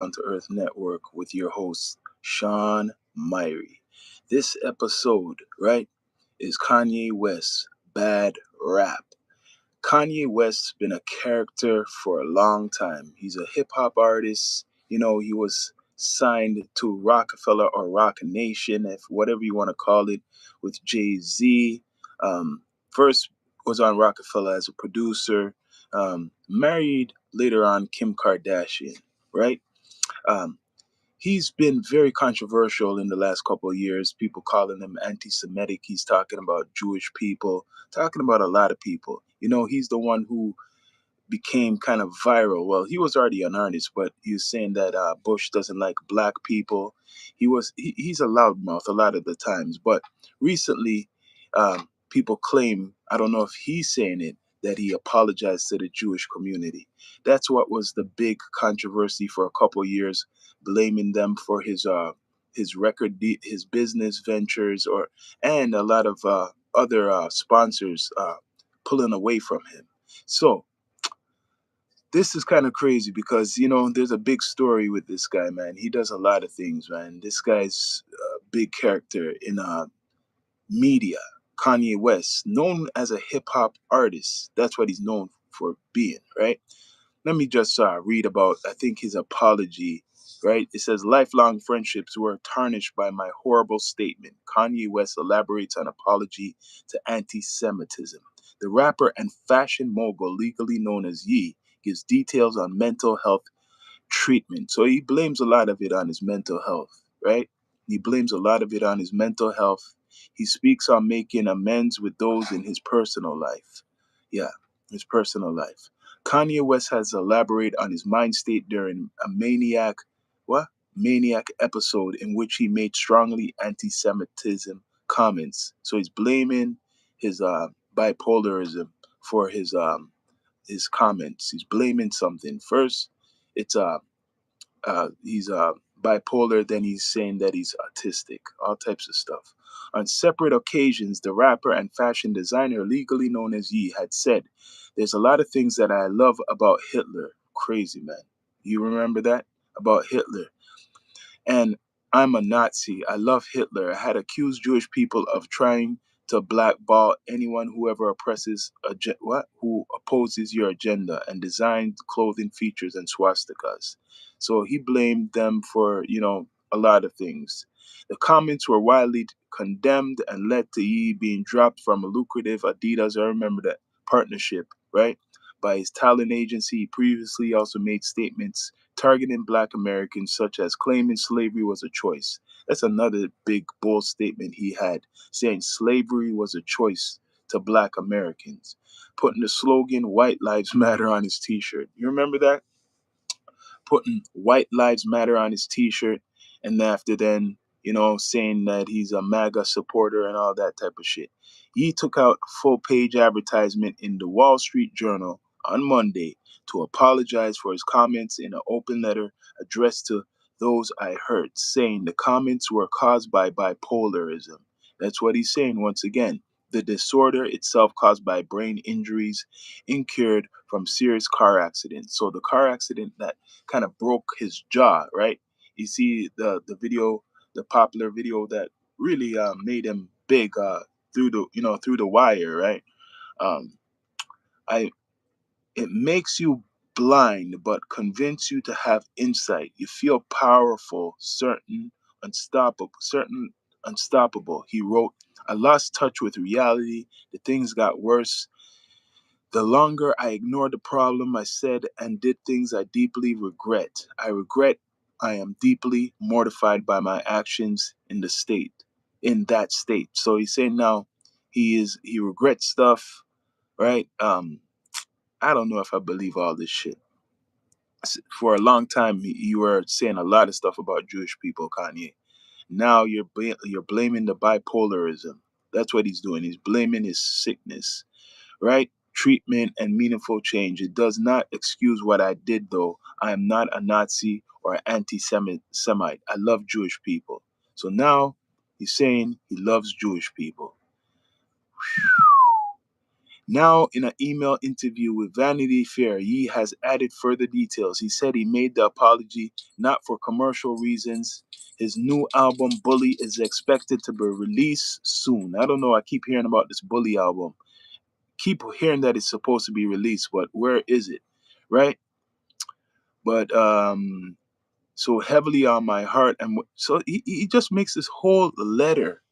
Down to Earth Network with your host, Sean Myrie. This episode, right, is Kanye West's Bad Rap. Kanye West's been a character for a long time. He's a hip hop artist. He was signed to Rockefeller or Rock Nation, if whatever you want to call it, with Jay Z. First was on Rockefeller as a producer. Married later on Kim Kardashian, right? Um, he's been very controversial in the last couple of years. People calling him anti-Semitic. He's talking about Jewish people, talking about a lot of people. He's the one who became kind of viral. Well, he was already an artist, but he was saying that Bush doesn't like black people. He's a loudmouth a lot of the times, but recently, people claim, I don't know if he's saying it, that he apologized to the Jewish community. That's what was the big controversy for a couple of years, blaming them for his his business ventures, and a lot of other sponsors pulling away from him. So this is kind of crazy because there's a big story with this guy, man. He does a lot of things, man. This guy's a big character in media. Kanye West, known as a hip hop artist, that's what he's known for being, right? Let me just read about, I think, his apology, right? It says, lifelong friendships were tarnished by my horrible statement. Kanye West elaborates on apology to anti-Semitism. The rapper and fashion mogul, legally known as Ye, gives details on mental health treatment. So he blames a lot of it on his mental health, right? He blames a lot of it on his mental health. He speaks on making amends with those in his personal life. Yeah, his personal life. Kanye West has elaborated on his mind state during a maniac episode in which he made strongly anti-Semitism comments. So he's blaming his bipolarism for his comments. He's blaming something. First, it's he's bipolar, then he's saying that he's autistic, all types of stuff. On separate occasions, the rapper and fashion designer, legally known as Ye, had said, there's a lot of things that I love about Hitler. Crazy, man. You remember that? About Hitler. And I'm a Nazi. I love Hitler. I had accused Jewish people of trying to blackball anyone who ever who opposes your agenda, and designed clothing features and swastikas. So he blamed them for, a lot of things. The comments were widely condemned and led to Ye being dropped from a lucrative Adidas, I remember that, partnership, right? By his talent agency. He previously also made statements targeting black Americans, such as claiming slavery was a choice. That's another big, bold statement he had, saying slavery was a choice to black Americans, putting the slogan White Lives Matter on his t shirt. You remember that? Putting White Lives Matter on his t shirt, and after then, saying that he's a MAGA supporter and all that type of shit. He took out a full page advertisement in the Wall Street Journal on Monday to apologize for his comments in an open letter addressed to those I hurt, saying the comments were caused by bipolarism. That's what he's saying once again. The disorder itself caused by brain injuries incurred from serious car accidents. So the car accident that kind of broke his jaw, right? You see the video, the popular video that really made him big through the wire, right? Um, I It makes you blind, but convince you to have insight. You feel powerful, certain unstoppable. He wrote, I lost touch with reality. The things got worse. The longer I ignored the problem, I said and did things I deeply regret. I am deeply mortified by my actions in that state. So he's saying now he regrets stuff, right? I don't know if I believe all this shit. For a long time, you were saying a lot of stuff about Jewish people, Kanye. Now you're blaming the bipolarism. That's what he's doing. He's blaming his sickness, right? Treatment and meaningful change. It does not excuse what I did, though. I am not a Nazi or anti-Semite. I love Jewish people. So now he's saying he loves Jewish people. Now, in an email interview with Vanity Fair, Ye has added further details. He said he made the apology not for commercial reasons. His new album, Bully, is expected to be released soon. I don't know. I keep hearing about this Bully album. Keep hearing that it's supposed to be released, but where is it? Right? But so heavily on my heart, and so he just makes this whole letter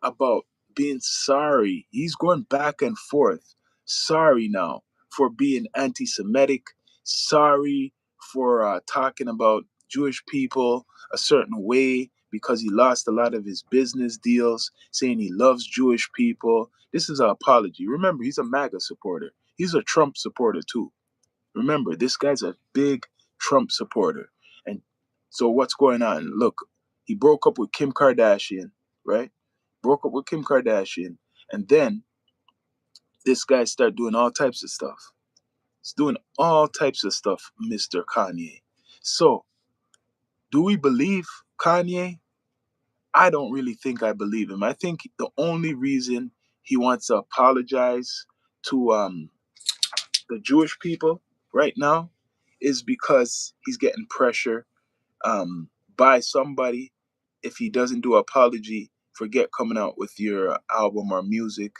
about being sorry. He's going back and forth. Sorry now for being anti-Semitic. Sorry for talking about Jewish people a certain way because he lost a lot of his business deals. Saying he loves Jewish people. This is an apology. Remember, he's a MAGA supporter. He's a Trump supporter too. Remember, this guy's a big Trump supporter. And so what's going on? Look, he broke up with Kim Kardashian, right? Broke up with Kim Kardashian. And then this guy started doing all types of stuff. He's doing all types of stuff, Mr. Kanye. So, do we believe Kanye? I don't really think I believe him. I think the only reason he wants to apologize to the Jewish people right now is because he's getting pressure by somebody. If he doesn't do an apology, forget coming out with your album or music.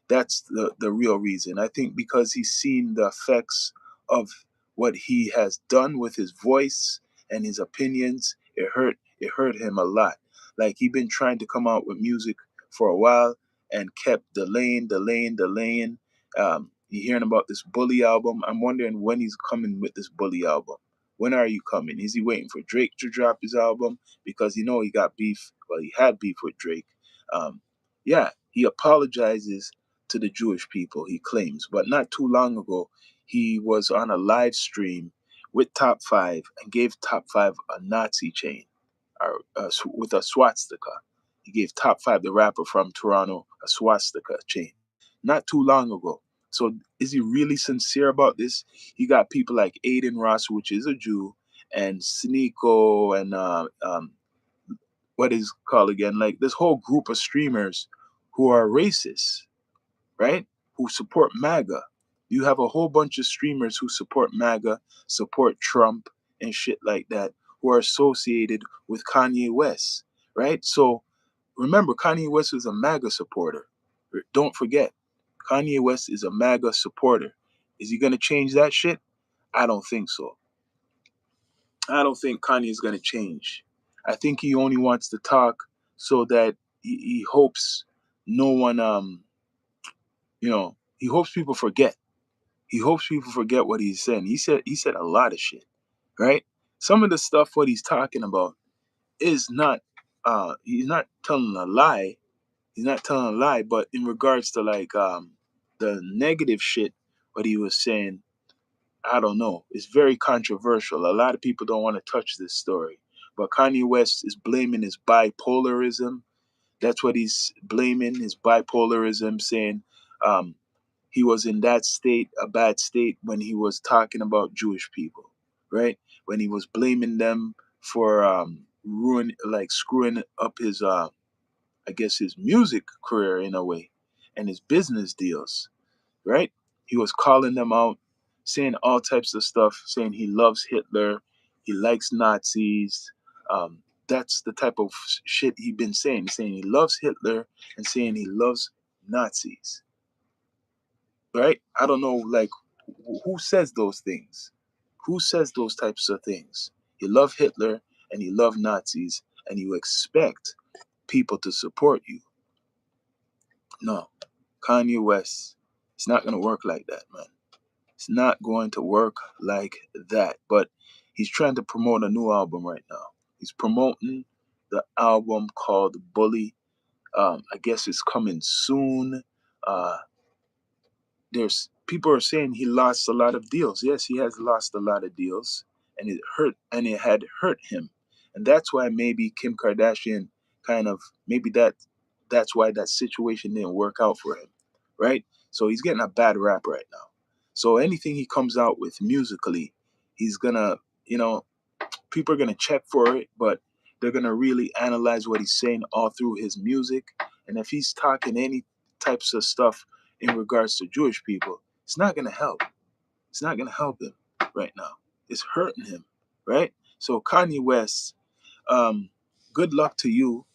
That's the real reason. I think because he's seen the effects of what he has done with his voice and his opinions. It hurt him a lot. Like he been trying to come out with music for a while and kept delaying. You hearing about this Bully album? I'm wondering when he's coming with this Bully album. When are you coming? Is he waiting for Drake to drop his album? Because you know he got beef. Well, he had beef with Drake. Yeah, he apologizes to the Jewish people, he claims. But not too long ago, he was on a live stream with Top 5 and gave Top 5 a Nazi chain or, with a swastika. He gave Top 5, the rapper from Toronto, a swastika chain. Not too long ago. So is he really sincere about this? He got people like Aiden Ross, which is a Jew, and Sneeko, and what is it called again? Like this whole group of streamers who are racist, right? Who support MAGA. You have a whole bunch of streamers who support MAGA, support Trump, and shit like that, who are associated with Kanye West, right? So remember, Kanye West is a MAGA supporter. Don't forget, Kanye West is a MAGA supporter. Is he going to change that shit? I don't think so. I don't think Kanye is going to change. I think he only wants to talk so that he hopes no one, he hopes people forget. He hopes people forget what he's saying. He said a lot of shit, right? Some of the stuff what he's talking about is not, he's not telling a lie. He's not telling a lie, but in regards to like the negative shit what he was saying, I don't know. It's very controversial. A lot of people don't want to touch this story. But Kanye West is blaming his bipolarism. That's what he's blaming, his bipolarism, saying he was in that state, a bad state, when he was talking about Jewish people, right? When he was blaming them for screwing up his, I guess, his music career in a way and his business deals, right? He was calling them out, saying all types of stuff, saying he loves Hitler, he likes Nazis. That's the type of shit he's been saying. He's saying he loves Hitler and saying he loves Nazis, right? I don't know, like, who says those things? Who says those types of things? You love Hitler and you love Nazis and you expect people to support you. No, Kanye West, it's not going to work like that, man. It's not going to work like that. But he's trying to promote a new album right now. He's promoting the album called Bully. I guess it's coming soon. Uh, there's people are saying he lost a lot of deals. Yes, he has lost a lot of deals, and it had hurt him, and that's why maybe Kim Kardashian kind of maybe that's why that situation didn't work out for him, right? So he's getting a bad rap right now. So anything he comes out with musically, he's gonna, people are gonna check for it, but they're gonna really analyze what he's saying all through his music. And if he's talking any types of stuff in regards to Jewish people, it's not going to help. It's not going to help him right now. It's hurting him, right? So Kanye West, good luck to you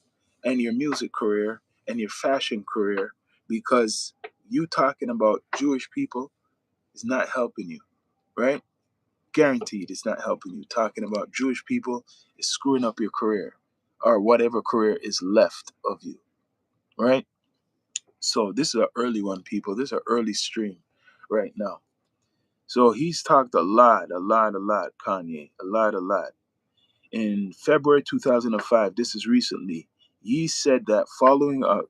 and your music career and your fashion career, because you talking about Jewish people is not helping you, right? Guaranteed it's not helping you. Talking about Jewish people is screwing up your career or whatever career is left of you, right? So this is an early one, people. This is an early stream right now. So he's talked a lot, Kanye, a lot. In February 2005, this is recently, he said that following a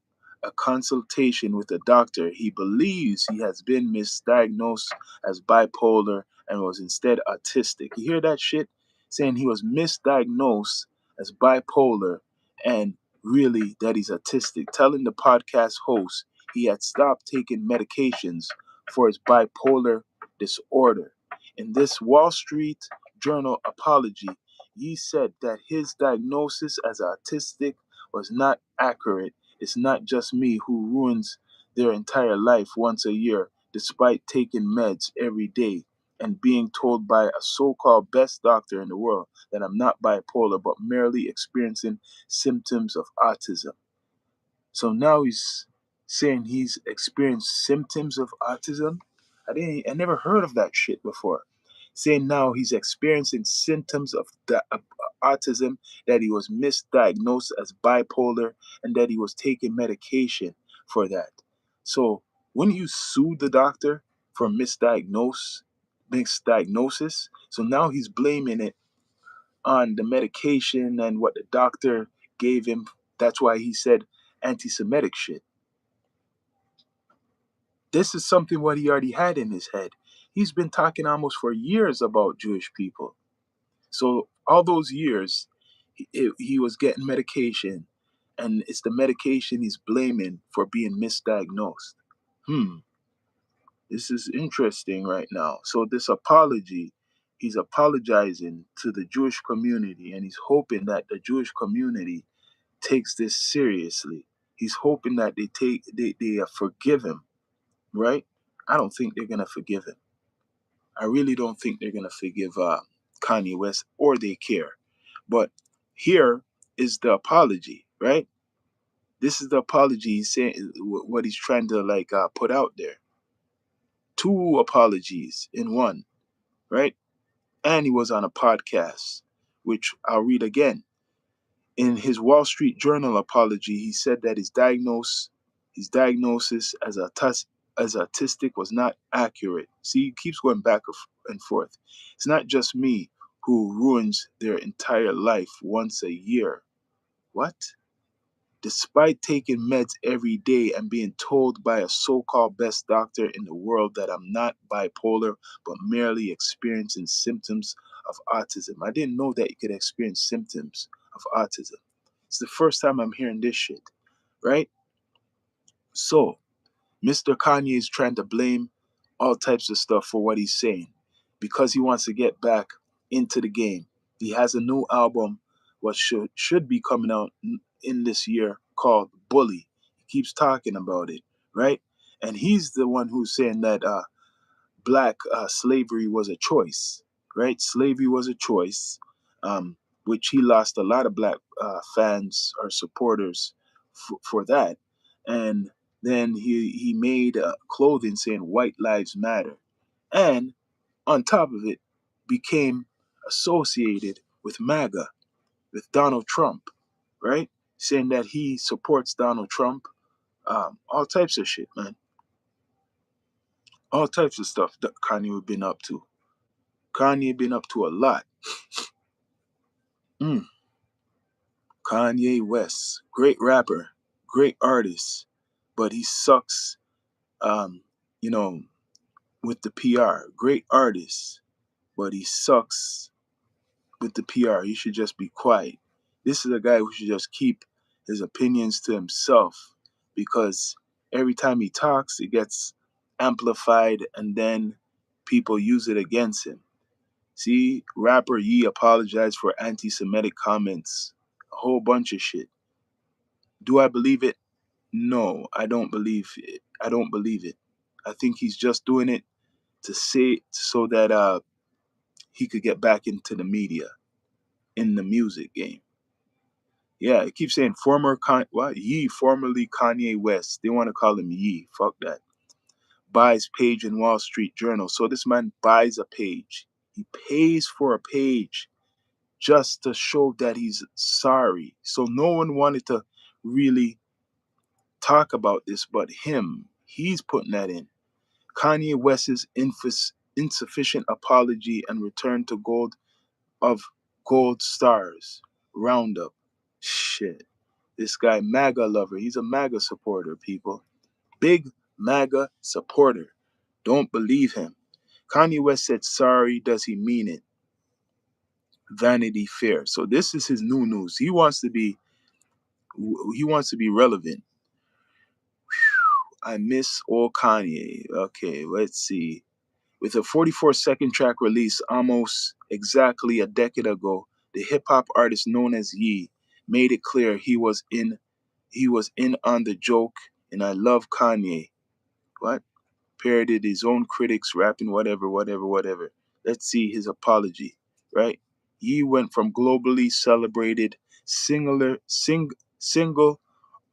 consultation with a doctor, he believes he has been misdiagnosed as bipolar and was instead autistic. You hear that shit? Saying he was misdiagnosed as bipolar and really that he's autistic. Telling the podcast host he had stopped taking medications for his bipolar disorder. In this Wall Street Journal apology, he said that his diagnosis as autistic was not accurate. It's not just me who ruins their entire life once a year despite taking meds every day and being told by a so-called best doctor in the world that I'm not bipolar but merely experiencing symptoms of autism. So now he's saying he's experienced symptoms of autism. I never heard of that shit before. Saying now he's experiencing symptoms of the autism, that he was misdiagnosed as bipolar, and that he was taking medication for that. So when you sue the doctor for misdiagnosis, so now he's blaming it on the medication and what the doctor gave him. That's why he said anti-Semitic shit. This is something what he already had in his head. He's been talking almost for years about Jewish people. So all those years, he was getting medication, and it's the medication he's blaming for being misdiagnosed. This is interesting right now. So this apology, he's apologizing to the Jewish community, and he's hoping that the Jewish community takes this seriously. He's hoping that they forgive him, right? I don't think they're gonna forgive him. I really don't think they're gonna forgive Kanye West, or they care. But here is the apology, right? This is the apology he's saying, what he's trying to put out there. Two apologies in one, right? And he was on a podcast, which I'll read again. In his Wall Street Journal apology, he said that his diagnosis as autistic was not accurate. See, he keeps going back and forth. It's not just me who ruins their entire life once a year. What? Despite taking meds every day and being told by a so-called best doctor in the world that I'm not bipolar, but merely experiencing symptoms of autism. I didn't know that you could experience symptoms of autism. It's the first time I'm hearing this shit, right? So, Mr. Kanye is trying to blame all types of stuff for what he's saying because he wants to get back into the game. He has a new album, what should be coming out in this year, called Bully. He keeps talking about it, right? And he's the one who's saying that black slavery was a choice, right? Slavery was a choice, which he lost a lot of black fans or supporters for that. And then he made clothing saying white lives matter. And on top of it, became associated with MAGA, with Donald Trump, right? Saying that he supports Donald Trump. All types of shit, man. All types of stuff that Kanye been up to. Kanye been up to a lot. Mm. Kanye West, great rapper, great artist, but he sucks. Um, you know, with the PR. Great artist, but he sucks with the PR. He should just be quiet. This is a guy who should just keep his opinions to himself, because every time he talks, it gets amplified and then people use it against him. See, rapper Yee apologized for anti-Semitic comments. A whole bunch of shit. Do I believe it? No, I don't believe it. I don't believe it. I think he's just doing it to say so that he could get back into the media in the music game. Yeah, it keeps saying formerly Kanye West. They want to call him Ye. Fuck that. Buys page in Wall Street Journal. So this man buys a page. He pays for a page just to show that he's sorry. So no one wanted to really talk about this but him. He's putting that in. Kanye West's insufficient apology and return to of gold stars roundup. Shit. This guy, MAGA lover. He's a MAGA supporter, people. Big MAGA supporter. Don't believe him. Kanye West said sorry. Does he mean it? Vanity Fair. So this is his new news. He wants to be relevant. I miss old Kanye. Okay, let's see. With a 44-second track release almost exactly a decade ago, the hip hop artist known as Ye made it clear he was in on the joke, and I love Kanye. What? Parodied his own critics, rapping whatever, whatever, whatever. Let's see his apology, right? Ye went from globally celebrated single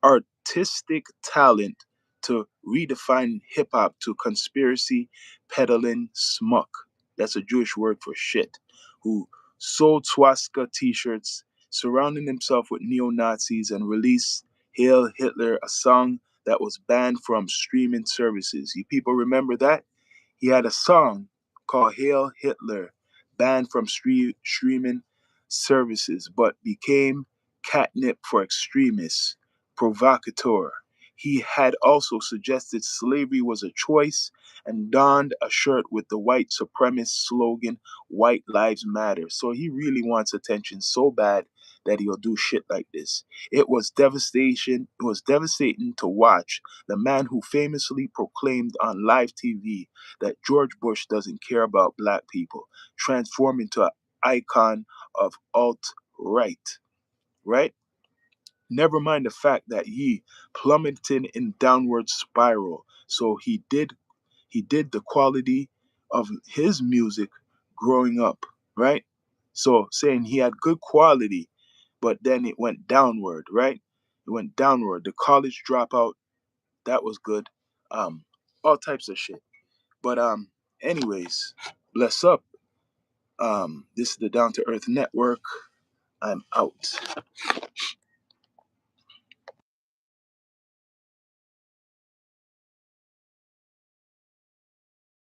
artistic talent to redefine hip hop to conspiracy peddling smuck. That's a Jewish word for shit. Who sold swastika t shirts, surrounding himself with neo Nazis, and released Hail Hitler, a song that was banned from streaming services. You people remember that? He had a song called Hail Hitler, banned from streaming services, but became catnip for extremists, provocateur. He had also suggested slavery was a choice and donned a shirt with the white supremacist slogan, White Lives Matter. So he really wants attention so bad that he'll do shit like this. It was devastating to watch the man who famously proclaimed on live TV that George Bush doesn't care about black people transform into an icon of alt-right, right? Never mind the fact that he plummeted in downward spiral. So he did the quality of his music growing up, right? So saying he had good quality, but then it went downward, right? It went downward. The college dropout, that was good. All types of shit. But anyways, bless up. This is the Down to Earth Network. I'm out.